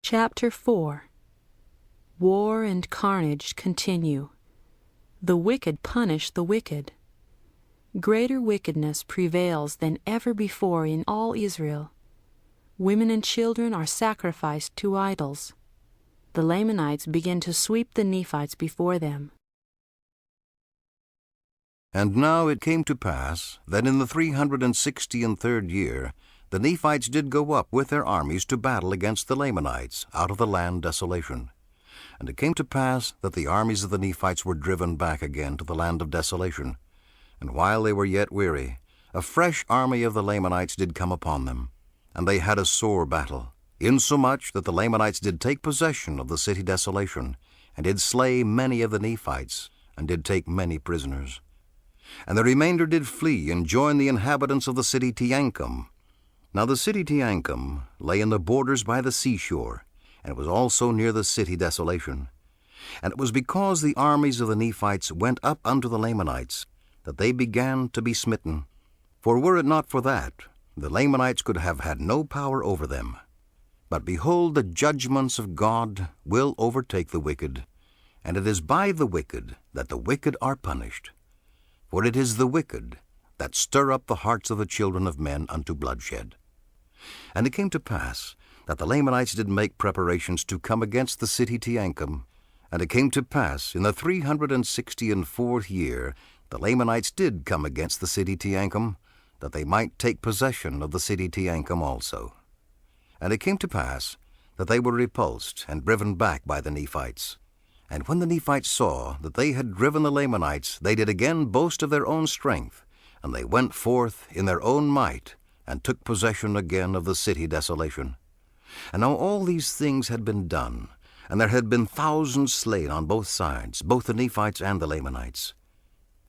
Chapter 4. War and carnage continue. The wicked punish the wicked. Greater wickedness prevails than ever before in all Israel. Women and children are sacrificed to idols. The Lamanites begin to sweep the Nephites before them. And now it came to pass that in the 363 year the Nephites did go up with their armies to battle against the Lamanites out of the land desolation. And it came to pass that the armies of the Nephites were driven back again to the land of desolation. And while they were yet weary, a fresh army of the Lamanites did come upon them, and they had a sore battle, insomuch that the Lamanites did take possession of the city desolation, and did slay many of the Nephites, and did take many prisoners. And the remainder did flee and join the inhabitants of the city Teancum. Now the city Teancum lay in the borders by the seashore, and it was also near the city desolation. And it was because the armies of the Nephites went up unto the Lamanites that they began to be smitten. For were it not for that, the Lamanites could have had no power over them. But behold, the judgments of God will overtake the wicked, and it is by the wicked that the wicked are punished. For it is the wicked that stir up the hearts of the children of men unto bloodshed. And it came to pass that the Lamanites did make preparations to come against the city Teancum. And it came to pass in the 364th year the Lamanites did come against the city Teancum, that they might take possession of the city Teancum also. And it came to pass that they were repulsed and driven back by the Nephites. And when the Nephites saw that they had driven the Lamanites, they did again boast of their own strength, and they went forth in their own might, and took possession again of the city desolation. And now all these things had been done, and there had been thousands slain on both sides, both the Nephites and the Lamanites.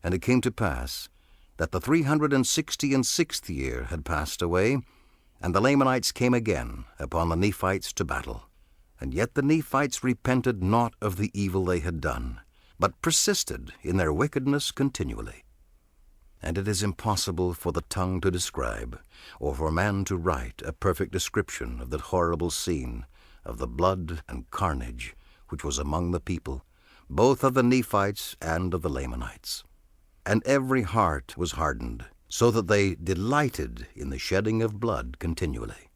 And it came to pass that the 366th year had passed away, and the Lamanites came again upon the Nephites to battle. And yet the Nephites repented not of the evil they had done, but persisted in their wickedness continually. And it is impossible for the tongue to describe, or for man to write a perfect description of that horrible scene of the blood and carnage which was among the people, both of the Nephites and of the Lamanites. And every heart was hardened, so that they delighted in the shedding of blood continually.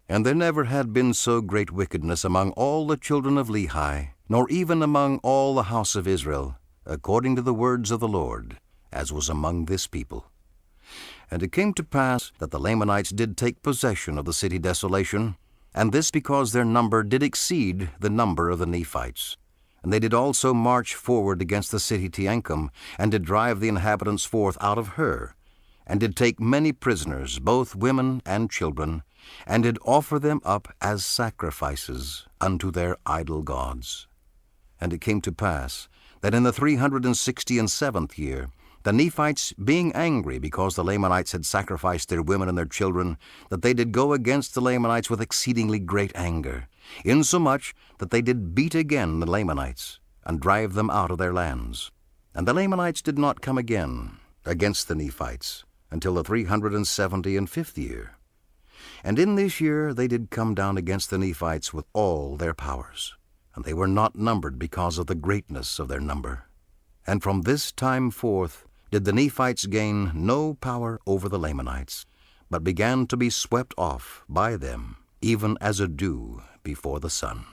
And there never had been so great wickedness among all the children of Lehi, nor even among all the house of Israel, according to the words of the Lord, as was among this people. And it came to pass that the Lamanites did take possession of the city desolation, and this because their number did exceed the number of the Nephites. And they did also march forward against the city Teancum, and did drive the inhabitants forth out of her, and did take many prisoners, both women and children, and did offer them up as sacrifices unto their idol gods. And it came to pass that in the 367th year, the Nephites, being angry because the Lamanites had sacrificed their women and their children, that they did go against the Lamanites with exceedingly great anger, insomuch that they did beat again the Lamanites, and drive them out of their lands. And the Lamanites did not come again against the Nephites until the 375th year. And in this year they did come down against the Nephites with all their powers, and they were not numbered because of the greatness of their number. And from this time forth did the Nephites gain no power over the Lamanites, but began to be swept off by them, even as a dew before the sun.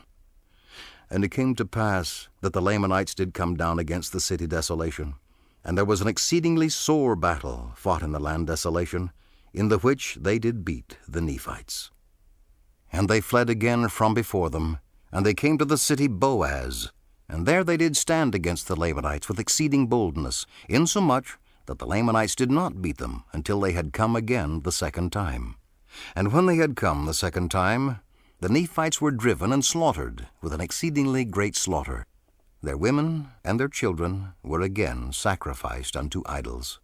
And it came to pass that the Lamanites did come down against the city desolation, and there was an exceedingly sore battle fought in the land desolation, in the which they did beat the Nephites. And they fled again from before them, and they came to the city Boaz, and there they did stand against the Lamanites with exceeding boldness, insomuch that the Lamanites did not beat them until they had come again the second time. And when they had come the second time, the Nephites were driven and slaughtered with an exceedingly great slaughter. Their women and their children were again sacrificed unto idols.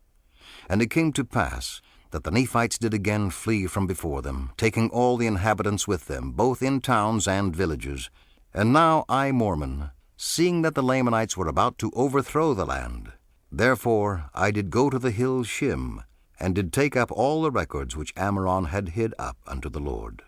And it came to pass that the Nephites did again flee from before them, taking all the inhabitants with them, both in towns and villages. And now I, Mormon, seeing that the Lamanites were about to overthrow the land, therefore I did go to the hill Shim, and did take up all the records which Ammoron had hid up unto the Lord.